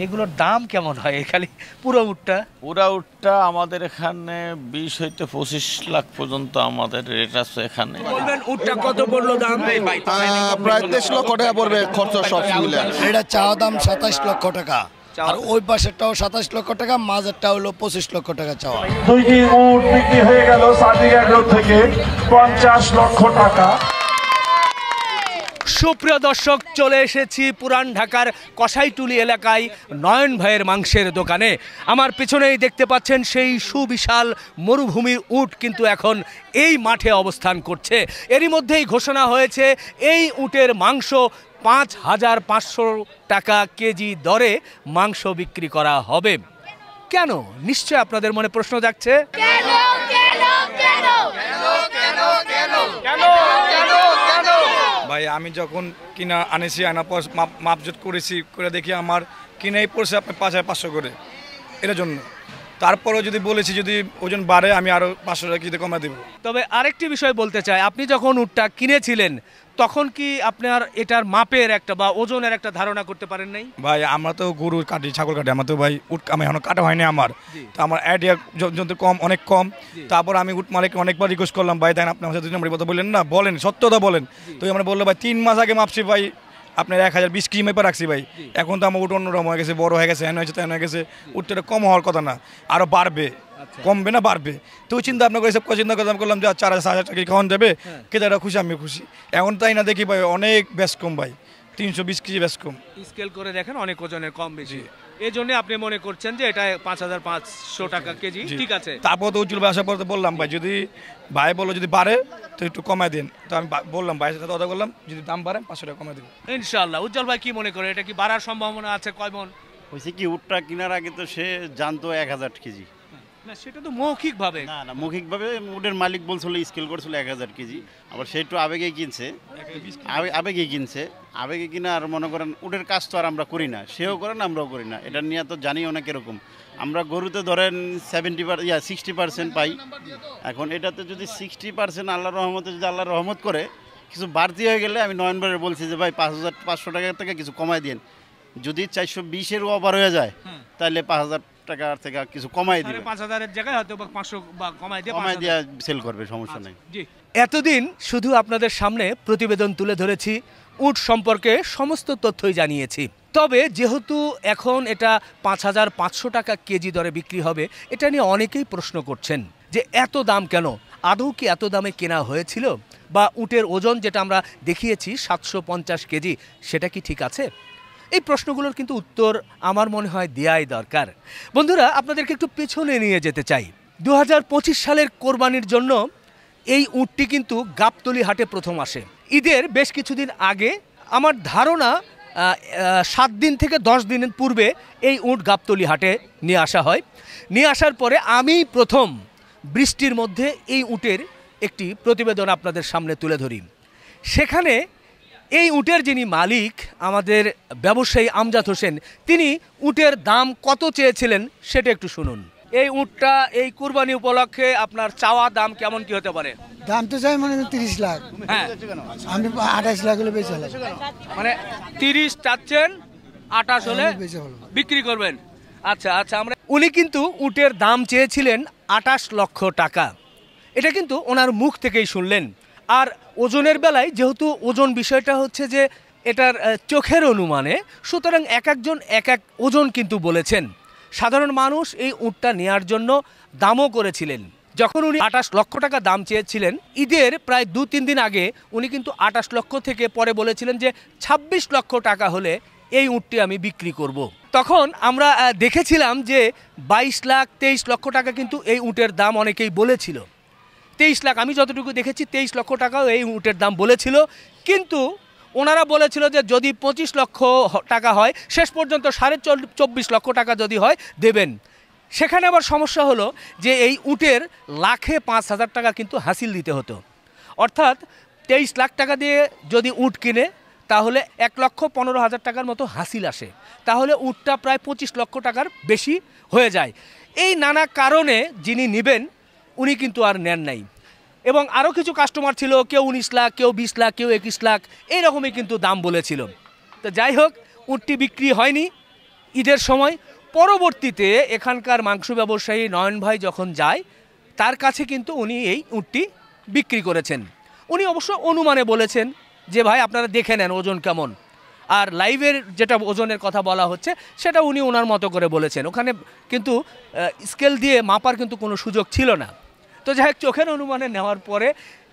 এগুলোর দাম কেমন হয় খালি পুরো উটটা? পুরা উটটা আমাদের এখানে 20 হইতে 25 লাখ পর্যন্ত আমাদের রেট আছে এখানে। বলবেন উটটা কত পড়লো দাম? প্রায় 23 লক্ষ টাকা পড়বে খরচ সব মিলে। এটা চাওয়া দাম 27 লক্ষ টাকা, আর ওই পাশেরটাও 27 লক্ষ টাকা, মাঝেরটা হলো 25 লক্ষ টাকা চাওয়া। দুইটি উট বিক্রি হয়ে গেল সাদিক এগ্রো থেকে 50 লক্ষ টাকা। সুপ্রিয় দর্শক, চলে এসেছি পুরান ঢাকার কসাইটুলি এলাকায় নয়ন ভাইয়ের মাংসের দোকানে। আমার পেছনেই দেখতে পাচ্ছেন সেই সুবিশাল মরুভূমির উট কিন্তু এখন এই মাঠে অবস্থান করছে। এরই মধ্যেই ঘোষণা হয়েছে এই উটের মাংস 5,500 টাকা কেজি দরে মাংস বিক্রি করা হবে। কেন? নিশ্চয় আপনাদের মনে প্রশ্ন জাগছে। ভাই আমি যখন কিনা আনেছি আনার পর মাপজোট করেছি করে দেখি আমার কিনাই পড়ছে আপনার 5,500 করে, এর জন্য। তারপরেও যদি বলেছি যদি ওজন বাড়ে আমি আরও 500 টাকা কিনে কমা দেবো। তবে আরেকটি বিষয় বলতে চাই, আপনি যখন উটটা কিনেছিলেন তখন কি আপনার এটার মাপের একটা বা ওজনের একটা ধারণা করতে পারেন নাই? ভাই আমরা তো গরু কাটি, ছাগল কাটি, আমার তো ভাই উট আমি এখনো কাটা হয়নি আমার, তো আমার আইডিয়া যন্ত্র কম, অনেক কম। তারপর আমি উট মালিককে অনেকবার রিকোয়েস্ট করলাম, ভাই তাই আপনি আমার সাথে 2 নম্বরের কথা বললেন না, বলেন সত্যতা বলেন। তো আমরা বললো ভাই 3 মাস আগে মাপছি ভাই, আপনার 1020 কেজি মেপে রাখছি ভাই। এখন তো আমার উট অন্যরকম হয়ে গেছে, বড় হয়ে গেছে, হ্যান হয়েছে, তেন হয়ে গেছে। উটটা কম হওয়ার কথা না, আরও বাড়বে, কমবে না বাড়বে। তো চিন্তা ভাবনা করে সব চিন্তা করলাম যে 4,000 টাকা খাওয়ান দেবে, কেদারা খুশি আমি খুশি। এখন তাই না দেখি ভাই অনেক বেশ কম ভাই, 320 কেজি বেশ কম। স্কেল করে দেখেন অনেক ওজনের কম বেশি, এই জন্য আপনি মনে করছেন যে এটা 5,500 টাকা কেজি, ঠিক আছে। তারপর তো উজ্জ্বল ভাই আসার পর তো বললাম ভাই যদি ভাই বলো যদি বাড়ে তো একটু কমায় দিন। তো আমি বললাম ভাইয়ের সাথে কথা বললাম, যদি দাম বাড়ে 500 টাকা কমায় দেবো ইনশাআল্লাহ। উজ্জ্বল ভাই কি মনে করে, এটা কি বাড়ার সম্ভাবনা আছে? কয় মন হয়েছে কি, উটটা কেনার আগে তো সে জানতো 1,000 কেজি। না, সেটা তো মৌখিক ভাবে। না মৌখিকভাবে উটের মালিক বলছিল, স্কেল করছিল 1,000 কেজি। আবার সে একটু আবেগে কিনছে, আবেগে কিনা। আর মনে করেন উটের কাজ তো আর আমরা করি না, সেও করে না আমরাও করি না, এটা নিয়ে তো জানি অনেক এরকম। আমরা গরুতে ধরেন 60% পাই। এখন এটাতে যদি 60% আল্লাহর রহমতে, যদি আল্লাহর রহমত করে কিছু বাড়তি হয়ে গেলে আমি নয়নবারে বলছি যে ভাই 5,500 টাকা থেকে কিছু কমায় দিন। যদি 420-এর ওভার হয়ে যায় তাহলে 5,000 টাকার থেকে কিছু কমাই দিবে। 5,000-এর জায়গায় হয়তো 500 বা কমাই দিয়ে সেল করবে, সমস্যা নেই। জি, এতদিন শুধু আপনাদের সামনে প্রতিবেদন তুলে ধরেছি, উট সম্পর্কে সমস্ত তথ্যই জানিয়েছি। তবে যেহেতু এখন এটা 5,500 টাকা কেজি দরে বিক্রি হবে, এটা নিয়ে অনেকেই প্রশ্ন করছেন যে এত দাম কেন? আদৌ কি এত দামে কেনা হয়েছিল? বা উটের ওজন যেটা আমরা দেখিয়েছি 750 কেজি, সেটা কি ঠিক আছে? এই প্রশ্নগুলোর কিন্তু উত্তর আমার মনে হয় দেয়াই দরকার। বন্ধুরা, আপনাদেরকে একটু পেছনে নিয়ে যেতে চাই। 2025 সালের কোরবানির জন্য এই উটটি কিন্তু গাবতলী হাটে প্রথম আসে। ঈদের বেশ কিছুদিন আগে, আমার ধারণা 7 দিন থেকে 10 দিনের পূর্বে এই উট গাবতলী হাটে নিয়ে আসা হয়। নিয়ে আসার পরে আমি প্রথম বৃষ্টির মধ্যে এই উটের একটি প্রতিবেদন আপনাদের সামনে তুলে ধরি। সেখানে এই উটের যিনি মালিক, আমাদের ব্যবসায়ী আমজাদ হোসেন, তিনি উটের দাম কত চেয়েছিলেন সেটা একটু শুনুন। এই উটটা এই কুরবানি উপলক্ষে আপনার চাওয়া দাম কেমন কি হতে পারে? দাম তো চাই মানে 30 লাখ। হ্যাঁ, আমি 28 লাখ হলে বেচে হলাম। মানে 30 চাচ্ছেন, 28 হলে বিক্রি করবেন। আচ্ছা, উনি কিন্তু উটের দাম চেয়েছিলেন 28 লক্ষ টাকা। এটা কিন্তু ওনার মুখ থেকেই শুনলেন। আর ওজনের বেলায়, যেহেতু ওজন বিষয়টা হচ্ছে যে এটার চোখের অনুমানে, সুতরাং এক একজন এক এক ওজন কিন্তু বলেছেন। সাধারণ মানুষ এই উটটা নেওয়ার জন্য দামও করেছিলেন। যখন উনি 28 লক্ষ টাকা দাম চেয়েছিলেন, ঈদের প্রায় 2-3 দিন আগে উনি কিন্তু 28 লক্ষ থেকে পরে বলেছিলেন যে 26 লক্ষ টাকা হলে এই উটটি আমি বিক্রি করব। তখন আমরা দেখেছিলাম যে 22 লাখ 23 লক্ষ টাকা কিন্তু এই উটের দাম অনেকেই বলেছিল। 23 লাখ, আমি যতটুকু দেখেছি 23 লক্ষ টাকাও এই উটের দাম বলেছিল। কিন্তু ওনারা বলেছিল যে যদি 25 লক্ষ টাকা হয়, শেষ পর্যন্ত 24.5 লক্ষ টাকা যদি হয় দেবেন। সেখানে আবার সমস্যা হলো যে এই উটের লাখে 5,000 টাকা কিন্তু হাসিল দিতে হতো। অর্থাৎ 23 লাখ টাকা দিয়ে যদি উট কিনে তাহলে 1,15,000 টাকার মতো হাসিল আসে। তাহলে উটটা প্রায় 25 লক্ষ টাকার বেশি হয়ে যায়। এই নানা কারণে যিনি নেবেন উনি কিন্তু আর নেন নাই। এবং আরও কিছু কাস্টমার ছিল, কেউ 19 লাখ, কেউ 20 লাখ, কেউ 21 লাখ, এইরকমই কিন্তু দাম বলেছিল। তো যাই হোক, উটটি বিক্রি হয়নি। ঈদের সময়। পরবর্তীতে এখানকার মাংস ব্যবসায়ী নয়ন ভাই যখন যায় তার কাছে কিন্তু উনি এই উটটি বিক্রি করেছেন। উনি অবশ্য অনুমানে বলেছেন যে ভাই আপনারা দেখে নেন ওজন কেমন, আর লাইভের যেটা ওজনের কথা বলা হচ্ছে সেটা উনি ওনার মতো করে বলেছেন। ওখানে কিন্তু স্কেল দিয়ে মাপার কিন্তু কোনো সুযোগ ছিল না। তো যাই হোক, চোখের অনুমানে নেওয়ার পরে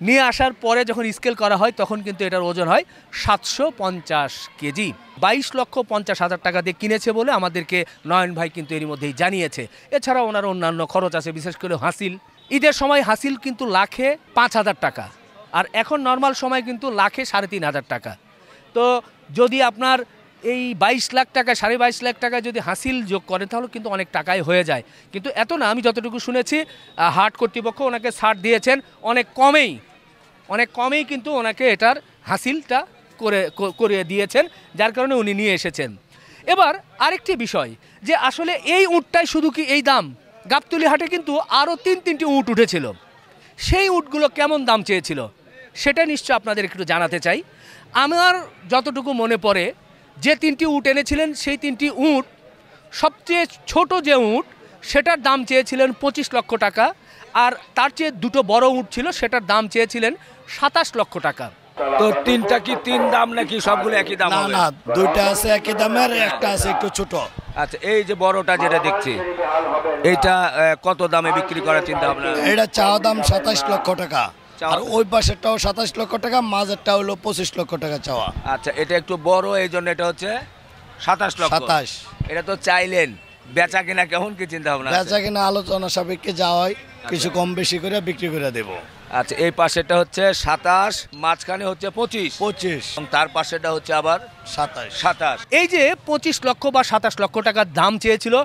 নিয়ে আসার পরে যখন স্কেল করা হয় তখন কিন্তু এটার ওজন হয় 750 কেজি। 22,50,000 টাকা দিয়ে কিনেছে বলে আমাদেরকে নয়ন ভাই কিন্তু এরই মধ্যেই জানিয়েছে। এছাড়াও ওনার অন্যান্য খরচ আছে, বিশেষ করে হাসিল। ঈদের সময় হাসিল কিন্তু লাখে 5,000 টাকা, আর এখন নর্মাল সময় কিন্তু লাখে 3,500 টাকা। তো যদি আপনার এই 22 লাখ টাকা 22.5 লাখ টাকা যদি হাসিল যোগ করেন তাহলে কিন্তু অনেক টাকাই হয়ে যায়। কিন্তু এত না, আমি যতটুকু শুনেছি হাট কর্তৃপক্ষ ওনাকে ছাড় দিয়েছেন অনেক কমেই কিন্তু ওনাকে এটার হাসিলটা করে দিয়েছেন, যার কারণে উনি নিয়ে এসেছেন। এবার আরেকটি বিষয় যে আসলে এই উটটাই শুধু কি এই দাম? গাবতলী হাটে কিন্তু আরও 3-3টি উট উঠেছিল। সেই উটগুলো কেমন দাম চেয়েছিল সেটা নিশ্চয় আপনাদের একটু জানাতে চাই। আমার যতটুকু মনে পড়ে যে 3টি উট এনেছিলেন সেই 3টি উট, সবচেয়ে ছোট যে উট সেটার দাম চেয়েছিলেন 25 লক্ষ টাকা, আর তার চেয়ে দুটো বড় উট ছিল সেটার দাম চেয়েছিলেন 27 লক্ষ টাকা। তো তিনটা কি তিন দাম নাকি সবগুলো একই দাম না হবে? না, দুইটা আছে একই দামের, একটা আছে একটু ছোট। আচ্ছা, এই যে বড়টা যেটা দেখছি এইটা কত দামে বিক্রি করার চিন্তা ভাবনা? এটা চাওয়া দাম 27 লক্ষ টাকা, আর ওই পাশেরটাও 27 লক্ষ টাকা, মাঝেরটা হলো 25 লক্ষ টাকা চাওয়া। আচ্ছা, এটা একটু বড়, এই জন্য এটা হচ্ছে 27 লক্ষ। 27। এটা তো চাইলেন, বেচা কিনা কেমন কি চিন্তা ভাবনা? বেচা কিনা আলোচনা সাপেক্ষে যাওয়া হয়, কিছু কম বেশি করে বিক্রি করে দেব। আচ্ছা, এই পাশেটা হচ্ছে 27, মাঝখানে হচ্ছে 25, এবং তার পাশেটা হচ্ছে আবার 27। এই যে 25 লক্ষ বা 27 লক্ষ টাকার দাম চেয়েছিল,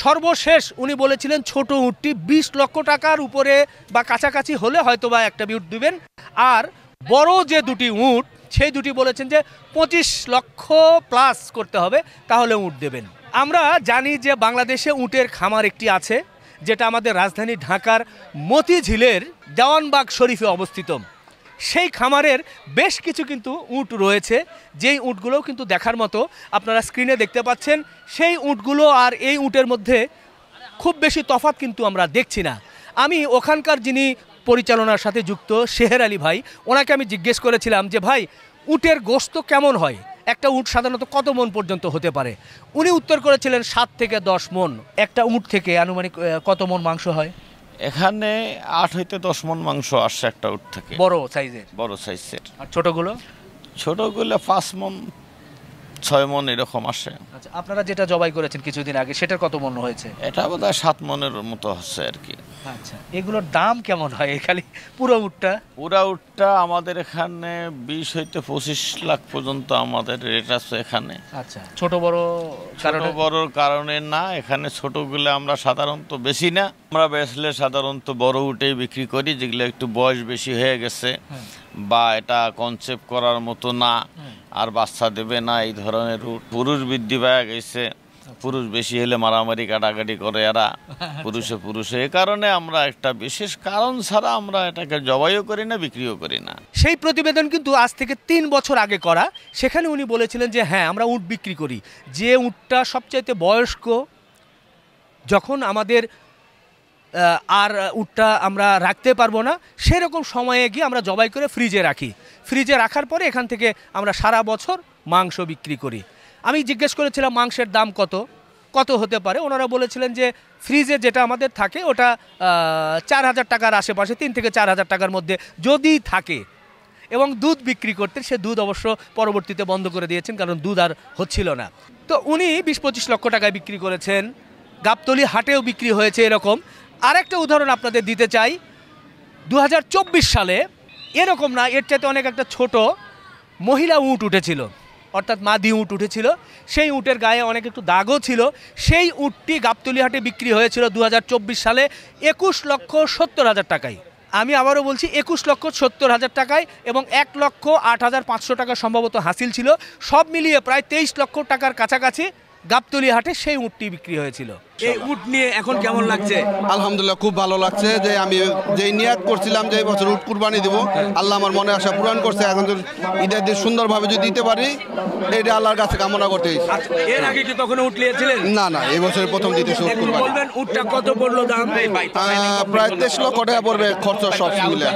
সর্বশেষ উনি বলেছিলেন ছোট উটটি 20 লক্ষ টাকার উপরে বা কাছাকাছি হলে হয়তো বা একটা উট দিবেন, আর বড় যে দুটি উট সেই দুটি বলেছেন যে 25 লক্ষ প্লাস করতে হবে, তাহলে উট দেবেন। আমরা জানি যে বাংলাদেশে উটের খামার একটি আছে, যেটা আমাদের রাজধানী ঢাকার মতিঝিলের দেওয়ানবাগ শরীফে অবস্থিত। সেই খামারের বেশ কিছু কিন্তু উট রয়েছে, যেই উটগুলোও কিন্তু দেখার মতো। আপনারা স্ক্রিনে দেখতে পাচ্ছেন সেই উটগুলো আর এই উটের মধ্যে খুব বেশি তফাৎ কিন্তু আমরা দেখছি না। আমি ওখানকার যিনি পরিচালনার সাথে যুক্ত শেহের আলী ভাই, ওনাকে আমি জিজ্ঞেস করেছিলাম যে ভাই উটের গোশত কেমন হয়, একটা উট সাধারণত কত মন পর্যন্ত হতে পারে? উনি উত্তর করেছিলেন 7 থেকে 10 মন। একটা উট থেকে আনুমানিক কত মন মাংস হয়? এখানে 8 হইতে 10 মণ মাংস আসছে একটা উট থেকে, বড় সাইজের। বড় সাইজের। আর ছোটগুলো? ছোটগুলো 5 মণ 6 মণ এরকম আসে। আচ্ছা, আপনারা যেটা জবাই করেছেন কিছুদিন আগে সেটার কত মন হয়েছে? এটা বোধহয় 7 মণের মতো হচ্ছে আর কি। আচ্ছা, এগুলোর দাম কেমন হয় খালি পুরো উটটা? পুরা উটটা আমাদের এখানে 20 হইতে 25 লাখ পর্যন্ত আমাদের রেট আছে এখানে। আচ্ছা, ছোট বড় কারণে? বড়র কারণে না, এখানে ছোটগুলো আমরা সাধারণত বেশি না, আমরা বেচলে সাধারণত বড় উটেই বিক্রি করি, যেগুলো একটু বয়স বেশি হয়ে গেছে বা এটা কনসেপ্ট করার মতো না, আর বাচ্চা দেবে না, এই ধরনের উট। পুরুষ বৃদ্ধি পাওয়া গেছে, পুরুষ বেশি হলে মারামারি কাটাকাটি করে এরা, পুরুষে। এই কারণে আমরা একটা বিশেষ কারণ ছাড়া আমরা এটাকে জবাইও করি না, বিক্রিও করি না। সেই প্রতিবেদন কিন্তু আজ থেকে 3 বছর আগে করা। সেখানে উনি বলেছিলেন যে হ্যাঁ আমরা উট বিক্রি করি, যে উটটা সবচাইতে বয়স্ক, যখন আমাদের আর উটটা আমরা রাখতে পারবো না সেরকম সময়ে গিয়ে আমরা জবাই করে ফ্রিজে রাখি। ফ্রিজে রাখার পরে এখান থেকে আমরা সারা বছর মাংস বিক্রি করি। আমি জিজ্ঞেস করেছিলাম মাংসের দাম কত হতে পারে। ওনারা বলেছিলেন যে ফ্রিজে যেটা আমাদের থাকে ওটা 4,000 টাকার আশেপাশে, 3 থেকে 4,000 টাকার মধ্যে যদি থাকে। এবং দুধ বিক্রি করতেন, সে দুধ অবশ্য পরবর্তীতে বন্ধ করে দিয়েছেন, কারণ দুধ আর হচ্ছিল না। তো উনি 20-25 লক্ষ টাকায় বিক্রি করেছেন। গাবতলী হাটেও বিক্রি হয়েছে এরকম। আরেকটা উদাহরণ আপনাদের দিতে চাই, 2024 সালে এরকম না, এর চাইতে অনেক একটা ছোট মহিলা উট উঠেছিল, অর্থাৎ মাদি উট উঠেছিল। সেই উটের গায়ে অনেক একটু দাগও ছিল। সেই উটটি গাবতলী হাটে বিক্রি হয়েছিল 2024 সালে 21,70,000 টাকায়। আমি আবারও বলছি 21,70,000 টাকায়, এবং 1,08,500 টাকা সম্ভবত হাসিল ছিল। সব মিলিয়ে প্রায় 23 লক্ষ টাকার কাছাকাছি গাবতলী হাটে সেই উটটি বিক্রি হয়েছিল। এই উট নিয়ে এখন কেমন লাগছে? আলহামদুলিল্লাহ খুব ভালো লাগছে যে আমি যেই নিয়াত করছিলাম যে এই বছর উট কুরবানি দিব, আল্লাহ আমার মনে আশা পূরণ করছে। এখন যদি ঈদের দিন সুন্দরভাবে যদি দিতে পারি এটা আল্লাহর কাছে কামনা করতে। এর আগে কি কখনো উট নিয়েছিলেন? না না, এই বছর প্রথম দিতেছি উট কুরবানি। বলবেন উটটা কত পড়লো দাম? প্রায় 23 লক্ষ টাকা পড়বে খরচ সব মিলে।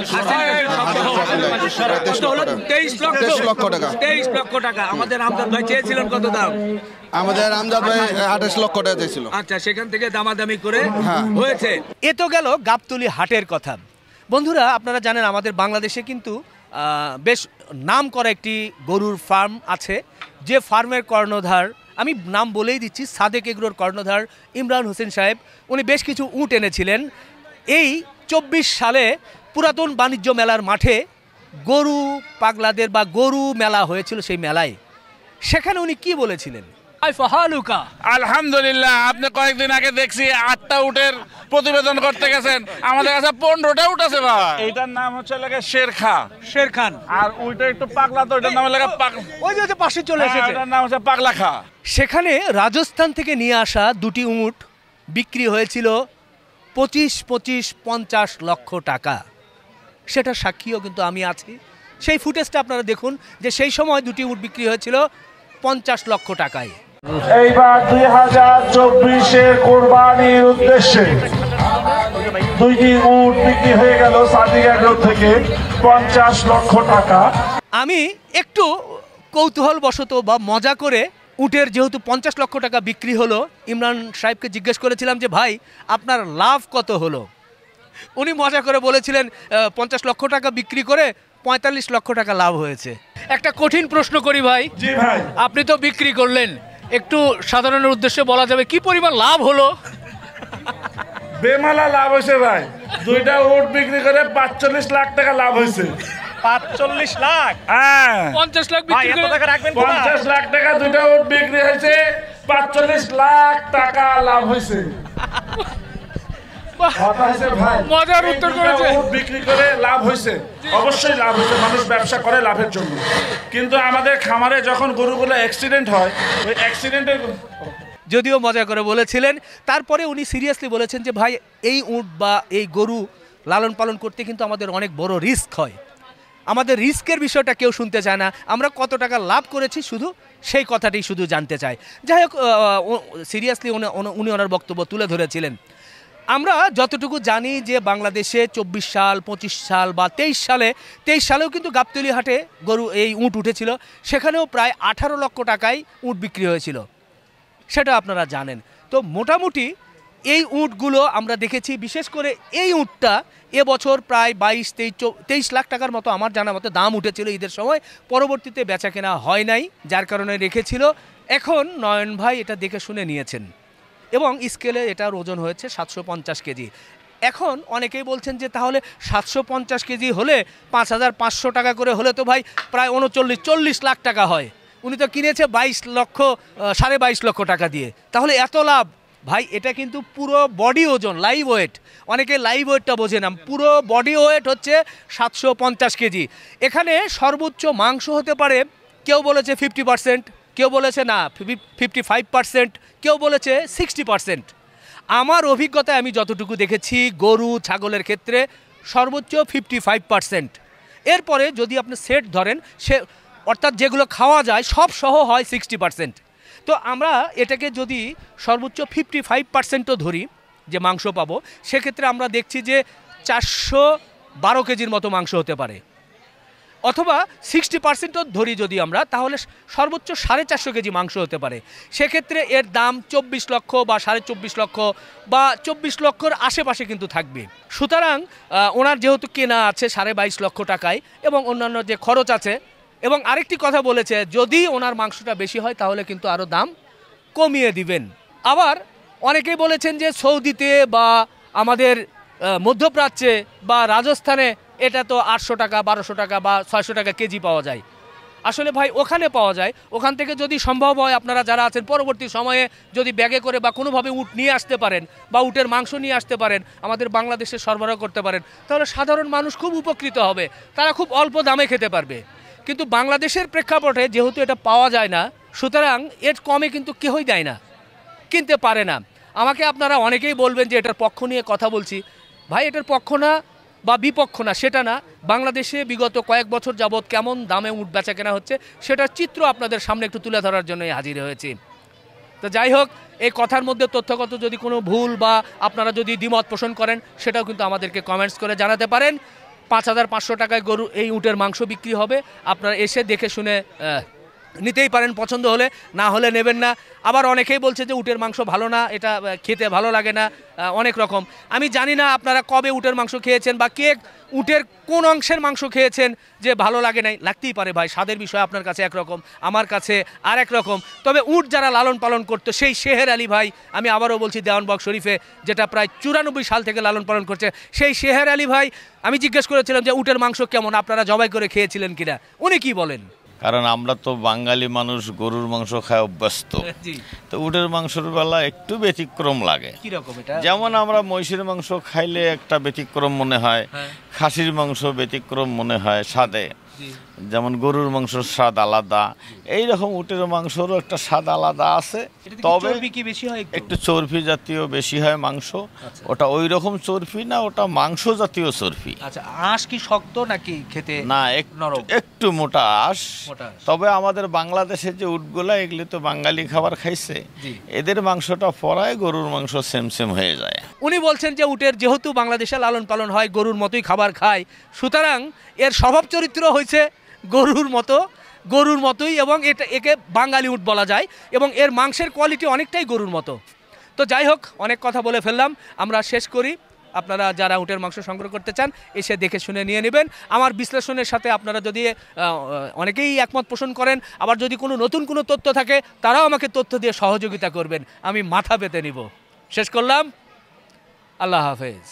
23 লক্ষ টাকা। আমাদের আমজাদ ভাই চেয়েছিলেন কত দাম? আমাদের আমজাদ ভাই 28 লক্ষ টাকা চেয়েছিল। আচ্ছা, সেখান থেকে দামাদামি করে হয়েছে। এ তো গেল গাবতলী হাটের কথা। বন্ধুরা, আপনারা জানেন আমাদের বাংলাদেশে কিন্তু বেশ নাম করা একটি গরুর ফার্ম আছে, যে ফার্মের কর্ণধার, আমি নাম বলেই দিচ্ছি, সাদেক এগ্রোর কর্ণধার ইমরান হোসেন সাহেব। উনি বেশ কিছু উট এনেছিলেন। এই 24 সালে পুরাতন বাণিজ্য মেলার মাঠে গরু পাগলাদের বা গরু মেলা হয়েছিল, সেই মেলায় সেখানে উনি কি বলেছিলেন? আলহামদুলিল্লাহ, আপনি কয়েকদিন আগে দেখছি 8টা উটের প্রতিবেদন করতে গেছেন, আমাদের কাছে 15টা উট আছে ভাই। এইটার নাম হচ্ছে লাগে শের খান, আর ওইটা একটু পাগলা, তো ওইটার নাম লাগে ওই যে পাশে চলে এসেছে, এটার নাম হচ্ছে পাগলা খা। সেখানে রাজস্থান থেকে নিয়ে আসা দুটি উট বিক্রি হয়েছিল 25-50 লক্ষ টাকা। সেটা সাক্ষীও কিন্তু আমি আছি। সেই ফুটেজটা আপনারা দেখুন যে সেই সময় দুটি উট বিক্রি হয়েছিল 50 লক্ষ টাকায়। এইবার 2024-এর কোরবানির উদ্দেশ্যে দুইটি উট বিক্রি হয়ে গেল সাদিক এগ্রো থেকে 50 লক্ষ টাকা। আমি একটু কৌতূহলবশত বা মজা করে উটের যেহেতু 50 লক্ষ টাকা বিক্রি হলো, ইমরান সাহেবকে জিজ্ঞেস করেছিলাম যে ভাই আপনার লাভ কত হলো? উনি মজা করে বলেছিলেন 50 লক্ষ টাকা বিক্রি করে 45 লক্ষ টাকা লাভ হয়েছে। একটা কঠিন প্রশ্ন করি ভাই। জি ভাই। আপনি তো বিক্রি করলেন, একটু সাধারণের উদ্দেশ্যে বলা যাবে কি পরিমাণ লাভ হলো? বেমালা লাভ হয়েছে ভাই, দুইটা উট বিক্রি করে 45 লাখ টাকা লাভ হয়েছে। 45 লাখ? হ্যাঁ, 50 লাখ বিক্রি করে 50 লাখ টাকা দুইটা উট বিক্রি হয়েছে, 45 লাখ টাকা লাভ হয়েছে। মজার উত্তর করেছে। বিক্রি করে লাভ হয়েছে, অবশ্যই লাভ হয়েছে, মানুষ ব্যবসা করে লাভের জন্য। কিন্তু আমাদের খামারে যখন গরুগুলো অ্যাক্সিডেন্ট হয়, ওই অ্যাক্সিডেন্টের, যদিও মজা করে বলেছিলেন, তারপরে উনি সিরিয়াসলি বলেছেন যে ভাই এই উট বা এই গরু লালন পালন করতে কিন্তু আমাদের অনেক বড় রিস্ক হয়। আমাদের রিস্কের বিষয়টা কেউ শুনতে চায় না, আমরা কত টাকা লাভ করেছি শুধু সেই কথাটাই শুধু জানতে চাই। যাই হোক, সিরিয়াসলি উনি ওনার বক্তব্য তুলে ধরেছিলেন। আমরা যতটুকু জানি যে বাংলাদেশে 24 সাল, 25 সাল বা 23 সালেও কিন্তু গাবতলী হাটে গরু এই উট উঠেছিল, সেখানেও প্রায় 18 লক্ষ টাকায় উট বিক্রি হয়েছিল, সেটা আপনারা জানেন। তো মোটামুটি এই উটগুলো আমরা দেখেছি, বিশেষ করে এই উটটা এবছর প্রায় 22-23 লাখ টাকার মতো আমার জানা মতো দাম উঠেছিল ঈদের সময়। পরবর্তীতে বেচা কেনা হয় নাই, যার কারণে রেখেছিল। এখন নয়ন ভাই এটা দেখে শুনে নিয়েছেন এবং স্কেলে এটার ওজন হয়েছে 750 কেজি। এখন অনেকেই বলছেন যে তাহলে 750 কেজি হলে 5500 টাকা করে হলে তো ভাই প্রায় 39-40 লাখ টাকা হয়। উনি তো কিনেছে 22 লক্ষ টাকা দিয়ে, তাহলে এত লাভ? ভাই এটা কিন্তু পুরো বডি ওজন, লাইভ ওয়েট। অনেকে লাইভ ওয়েটটা বোঝে না, পুরো বডি ওয়েট হচ্ছে 750 কেজি। এখানে সর্বোচ্চ মাংস হতে পারে, কেউ বলেছে 50%, কেউ বলেছে না 55%, কেউ বলেছে 60%। আমার অভিজ্ঞতায় আমি যতটুকু দেখেছি গরু ছাগলের ক্ষেত্রে সর্বোচ্চ 55%। এরপরে যদি আপনি সেট ধরেন, সে অর্থাৎ যেগুলো খাওয়া যায় সব সহ হয় 60%। তো আমরা এটাকে যদি সর্বোচ্চ 55%ও ধরি যে মাংস পাবো, সেক্ষেত্রে আমরা দেখছি যে 412 কেজির মতো মাংস হতে পারে, অথবা 60%ও ধরি যদি আমরা, তাহলে সর্বোচ্চ 450 কেজি মাংস হতে পারে। সেক্ষেত্রে এর দাম 24 লক্ষ বা 24.5 লক্ষ বা 24 লক্ষর আশেপাশে কিন্তু থাকবে। সুতরাং ওনার যেহেতু কেনা আছে 22.5 লক্ষ টাকায় এবং অন্যান্য যে খরচ আছে, এবং আরেকটি কথা বলেছে যদি ওনার মাংসটা বেশি হয় তাহলে কিন্তু আরও দাম কমিয়ে দিবেন। আবার অনেকেই বলেছেন যে সৌদিতে বা আমাদের মধ্যপ্রাচ্যে বা রাজস্থানে এটা তো 800 টাকা, 1200 টাকা বা 600 টাকা কেজি পাওয়া যায়। আসলে ভাই ওখানে পাওয়া যায়, ওখান থেকে যদি সম্ভব হয় আপনারা যারা আছেন পরবর্তী সময়ে যদি ব্যাগে করে বা কোনোভাবে উট নিয়ে আসতে পারেন বা উটের মাংস নিয়ে আসতে পারেন, আমাদের বাংলাদেশে সরবরাহ করতে পারেন, তাহলে সাধারণ মানুষ খুব উপকৃত হবে, তারা খুব অল্প দামে খেতে পারবে। কিন্তু বাংলাদেশের প্রেক্ষাপটে যেহেতু এটা পাওয়া যায় না, সুতরাং এর কমে কিন্তু কেউই দেয় না, কিনতে পারে না। আমাকে আপনারা অনেকেই বলবেন যে এটার পক্ষ নিয়ে কথা বলছি। ভাই, এটার পক্ষ না বা বিপক্ষ না সেটা না, বাংলাদেশে বিগত কয়েক বছর যাবৎ কেমন দামে উট বেচা কেনা হচ্ছে সেটার চিত্র আপনাদের সামনে একটু তুলে ধরার জন্যই হাজির হয়েছি। তো যাই হোক, এই কথার মধ্যে তথ্যগত যদি কোনো ভুল বা আপনারা যদি দ্বিমত পোষণ করেন সেটাও কিন্তু আমাদেরকে কমেন্টস করে জানাতে পারেন। 5,500 টাকায় গরু এই উটের মাংস বিক্রি হবে, আপনারা এসে দেখে শুনে নিতেই পারেন, পছন্দ হলে, না হলে নেবেন না। আবার অনেকেই বলছে যে উটের মাংস ভালো না, এটা খেতে ভালো লাগে না, অনেক রকম। আমি জানি না আপনারা কবে উটের মাংস খেয়েছেন বা কে উটের কোন অংশের মাংস খেয়েছেন যে ভালো লাগে নাই। লাগতেই পারে ভাই, স্বাদের বিষয় আপনার কাছে একরকম, আমার কাছে আর এক রকম। তবে উট যারা লালন পালন করতো, সেই শেহের আলী ভাই, আমি আবারও বলছি দেওয়ানবাগ শরীফে যেটা প্রায় 94 সাল থেকে লালন পালন করছে, সেই শেহের আলী ভাই, আমি জিজ্ঞেস করেছিলাম যে উটের মাংস কেমন, আপনারা জবাই করে খেয়েছিলেন কিনা, উনি কি বলেন? কারণ আমরা তো বাঙালি মানুষ, গরুর মাংস খায় অভ্যস্ত, তো উটের মাংসের বেলা একটু ব্যতিক্রম লাগে। যেমন আমরা মহিষের মাংস খাইলে একটা ব্যতিক্রম মনে হয়, খাসির মাংস ব্যতিক্রম মনে হয় স্বাদে, যেমন গরুর মাংসের স্বাদ আলাদা, এইরকম উটের মাংসেরও একটা স্বাদ আলাদা আছে। তবে একটু চর্বি জাতীয় বেশি হয় মাংস, ওটা ওই রকম চর্বি না, ওটা মাংস জাতীয় চর্বি। আচ্ছা, আঁশ কি শক্ত নাকি খেতে? না, একটু মোটা আঁশ। তবে আমাদের বাংলাদেশের যে উটগুলা, এগুলি তো বাঙালি খাবার খাইছে, এদের মাংসটা পরায় গরুর মাংস সেম সেম হয়ে যায়। উনি বলছেন যে উটের যেহেতু বাংলাদেশে লালন পালন হয়, গরুর মতোই খাবার খায়, সুতরাং এর স্বভাব চরিত্র হয়েছে গরুর মতোই, এবং একে বাঙালি উট বলা যায়, এবং এর মাংসের কোয়ালিটি অনেকটাই গরুর মতো। তো যাই হোক, অনেক কথা বলে ফেললাম, আমরা শেষ করি। আপনারা যারা উটের মাংস সংগ্রহ করতে চান এসে দেখে শুনে নিয়ে নেবেন। আমার বিশ্লেষণের সাথে আপনারা যদি অনেকেই একমত পোষণ করেন, আবার যদি কোনো নতুন কোনো তথ্য থাকে তারাও আমাকে তথ্য দিয়ে সহযোগিতা করবেন, আমি মাথা পেতে নিব। শেষ করলাম, আল্লাহ হাফেজ।